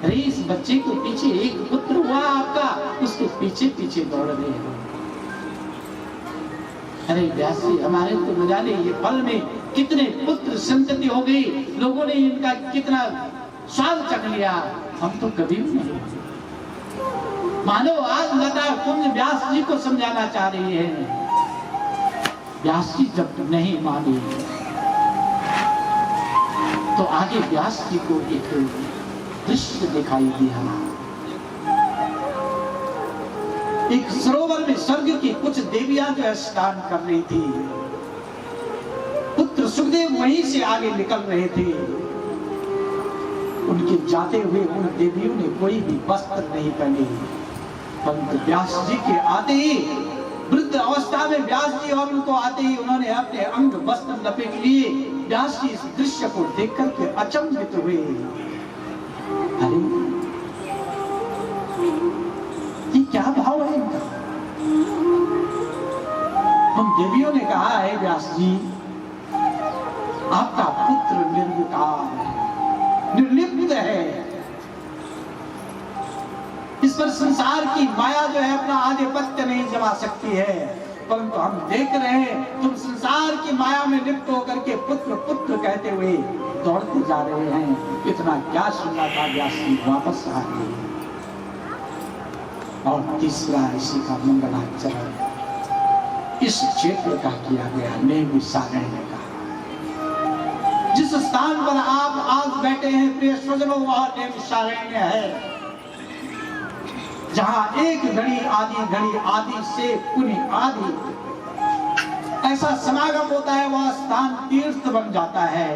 अरे इस बच्चे के पीछे एक पुत्र हुआ आपका, उसके पीछे पीछे दौड़ रहे हैं। अरे व्यास जी, हमारे तो न जाने ये फल में कितने पुत्र संतति हो गई, लोगों ने इनका कितना स्वाद चख लिया, हम तो कभी भी नहीं। मानो आज लता कुंज व्यास जी को समझाना चाह रही है। व्यास जी जब नहीं माने तो आगे व्यास जी को एक दृश्य दिखाई दिया। एक सरोवर में स्वर्ग की कुछ देवियां जो है स्नान कर रही थी। पुत्र सुखदेव वहीं से आगे निकल रहे थे। उनके जाते हुए उन देवियों ने कोई भी वस्त्र नहीं पहने, परंतु व्यास जी के आते ही, वृद्ध अवस्था में व्यास जी और उनको आते ही उन्होंने अपने अंग वस्त्र लपेट लिए। व्यास जी इस दृश्य को देख करके अचंभित हुए। अरे ये क्या भाव है इनका? उन देवियों ने कहा है व्यास जी, आपका पुत्र निर्विकार है, निर्लिप्त है। इस पर संसार की माया जो है अपना आधिपत्य नहीं जमा सकती है, परंतु हम देख रहे हैं तुम संसार की माया में लिप्त होकर के पुत्र पुत्र कहते हुए दौड़ते जा रहे हैं। इतना क्या सुनना था व्यास जी, वापस आ गए। और तीसरा इसी का मंगलाचरण इस क्षेत्र का किया गया। नैमिषारण्य का, जिस स्थान पर आप आज बैठे हैं प्रिय स्वजनों, वह नैमिषारण्य है, जहां एक घड़ी आदि से पुनि आदि ऐसा समागम होता है। वह स्थान तीर्थ बन जाता है,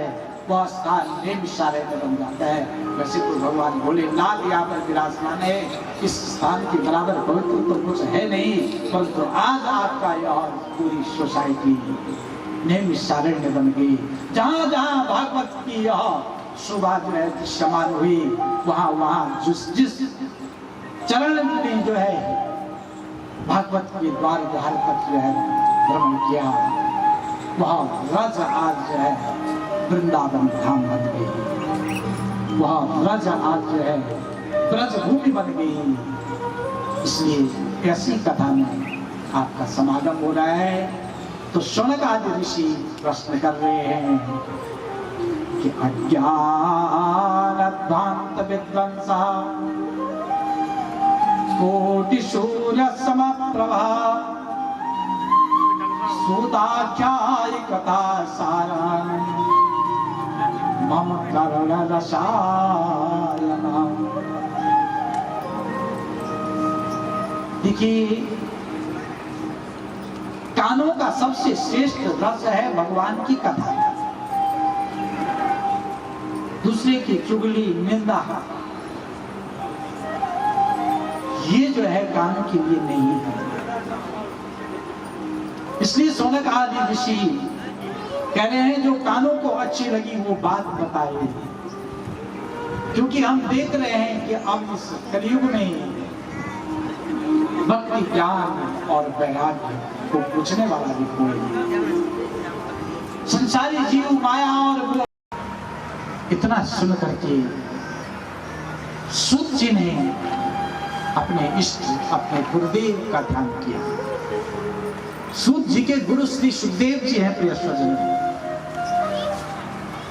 वह स्थान नैमिषारण्य बन जाता है। वैसे तो भगवान भोलेनाथ यहाँ पर विराजमान है, इस स्थान के बराबर पवित्र तो कुछ है नहीं, परंतु आज आपका यह पूरी सोसाइटी नैमिषारण्य बन गई। जहाँ जहाँ भागवत की यह शोभा जो है दृश्यमान हुई, वहाँ वहाँ जिस चरण में जो है भागवत के द्वार पर जो है भ्रमण किया, वहाँ रज आज जो है वृंदावन धाम बन गई, वहाँ रज आज जो है ब्रज भूमि बन गई। इसलिए ऐसी कथा में आपका समागम हो रहा है। तो शौनक आदि ऋषि प्रश्न कर रहे हैं कि अज्ञान अध्वांत विध्वंसा कोटि सूर्य समप्रभा सुताख्याय कथा सारं मम कर्ण रसायना। देखिए, कानों का सबसे श्रेष्ठ रस है भगवान की कथा। दूसरे की चुगली निंदा, ये जो है कान के लिए नहीं है। इसलिए शौनक आदि ऋषि कह रहे हैं जो कानों को अच्छी लगी वो बात बताए, क्योंकि हम देख रहे हैं कि अब इस कलयुग में भक्ति ज्ञान और वैराग्य को पूछने वाला भी कोई नहीं। संसारी जीव माया और इतना सुन करके सूत जी ने अपने इष्ट अपने गुरुदेव का ध्यान किया। सूत जी के गुरु श्री सुखदेव जी हैं प्रिय स्वजन,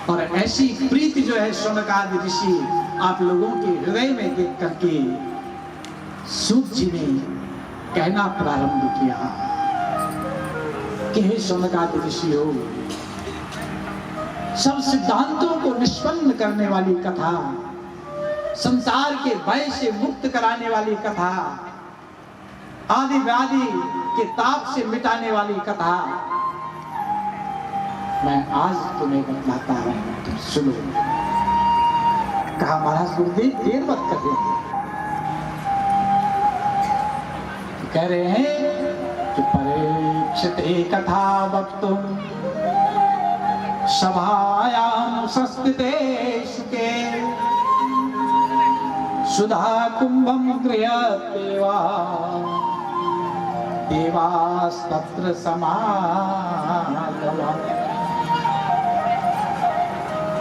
और ऐसी प्रीति जो है शौनक आदि ऋषि आप लोगों के हृदय में देख करके सूत जी ने कहना प्रारंभ किया कि हे शौनक आदि ऋषि हो, सब सिद्धांतों को निष्पन्न करने वाली कथा, संसार के भय से मुक्त कराने वाली कथा, आदि व्याधि के ताप से मिटाने वाली कथा मैं आज तुम्हें बतलाता हूं, तुम सुनो। कहा महाराज गुरुदेव देर मत कर, कह रहे हैं कि परीक्षित कथा वक्तुम सभायां संस्थितेषु के सुधा कुंभम गृहदेवा देवास्तत्र समागमा।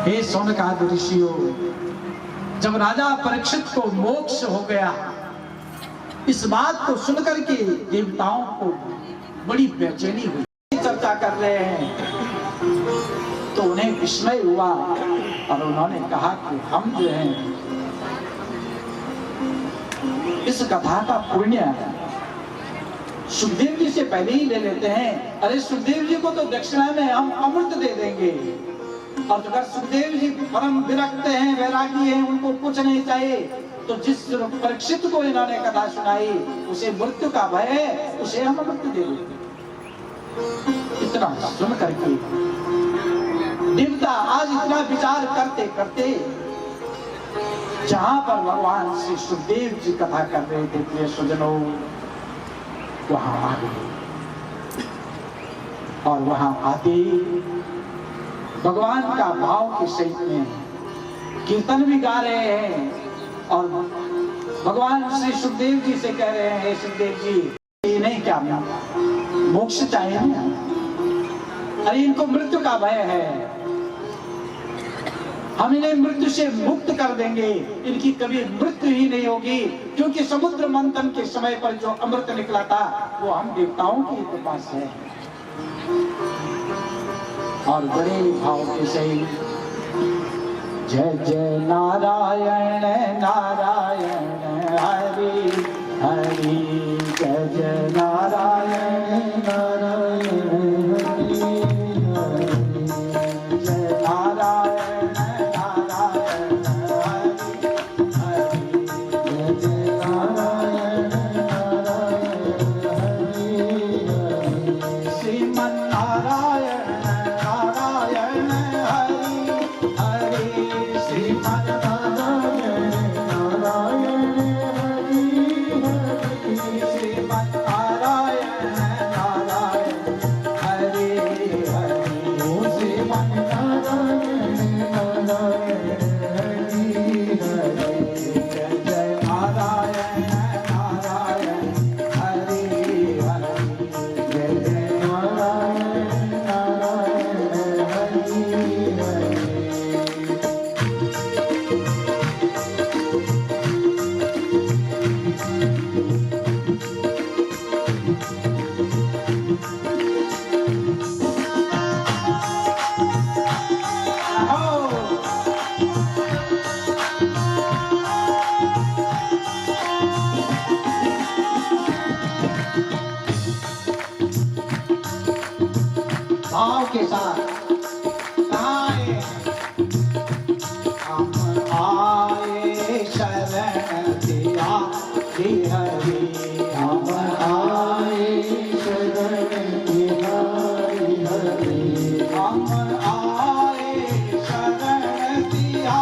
हे शौनक आदि ऋषियों, जब राजा परीक्षित को मोक्ष हो गया, इस बात को सुनकर के देवताओं को बड़ी बेचैनी हुई। चर्चा कर रहे हैं तो उन्हें विस्मय हुआ और उन्होंने कहा कि हम जो हैं इस कथा का पुण्य सुखदेव जी से पहले ही ले लेते हैं। अरे सुखदेव जी को तो दक्षिणा में हम अमृत दे देंगे, और अगर सुखदेव जी परम विरक्त हैं, वैरागी हैं, उनको कुछ नहीं चाहिए, तो जिस परीक्षित को इन्होंने कथा सुनाई उसे मृत्यु का भय है, उसे हम अमृत दे देंगे। इतना सुन करके देवता आज इतना विचार करते करते जहां पर भगवान श्री सुखदेव जी कथा कर रहे थे प्रिय स्वजनों, वहां आ गए। और वहां आते भगवान का भाव के सहित में कीर्तन भी गा रहे हैं, और भगवान श्री सुखदेव जी से कह रहे हैं, हे सुखदेव जी इन्हें क्या मोक्ष चाहिए ना, अरे इनको मृत्यु का भय है, हम इन्हें मृत्यु से मुक्त कर देंगे, इनकी कभी मृत्यु ही नहीं होगी, क्योंकि समुद्र मंथन के समय पर जो अमृत निकला था वो हम देवताओं की कृपा से है। और बड़े भाव के सही जय जय नारायण नारायण हरि हरि, जय जय नारायण नारायण हरि हरि, जय नारायण नारायण हरि हरि, जय जय नारायण नारायण हरि हरि, श्रीमन नारायण नारायण हरि हरि, श्रीमन नारायण नारायण हरि हरि, श्रीमन नारायण नारायण हरि हरि, श्रीमन नारायण नारायण हरि हरि, जय जय नारायण नारायण हरि हरि, जय जय नारायण नारायण हरि हरि। भाव के साथ आए हम आए शरण दिया हे हरि, हम आए शरण दिया हे हरि, हम आए शरण दिया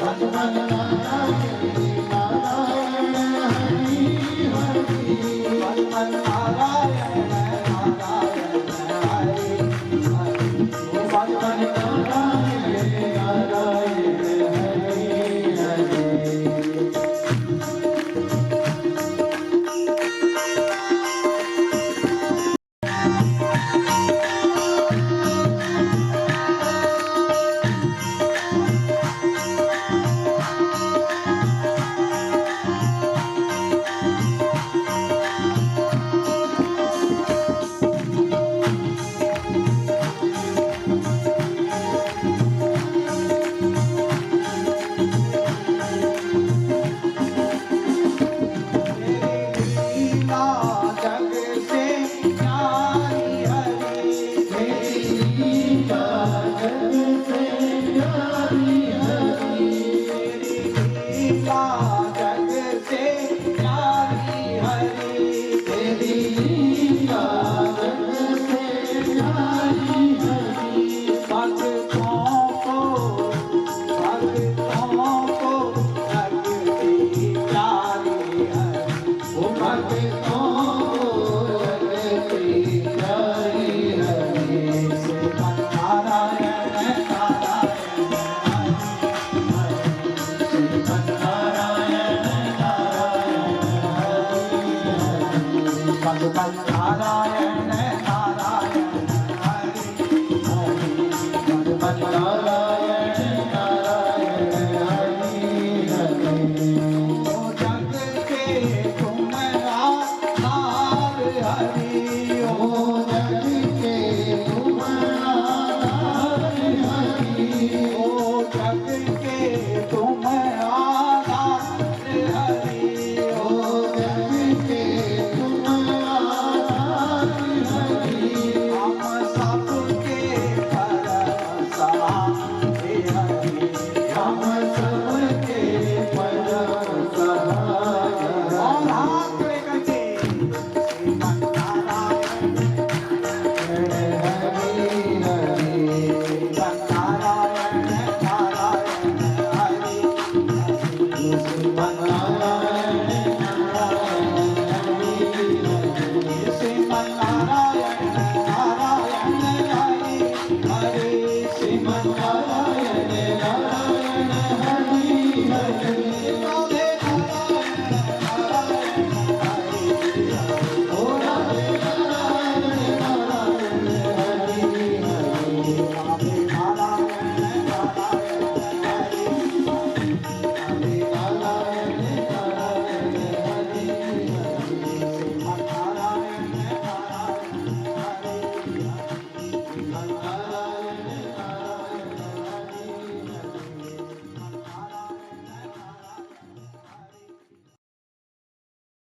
भगवान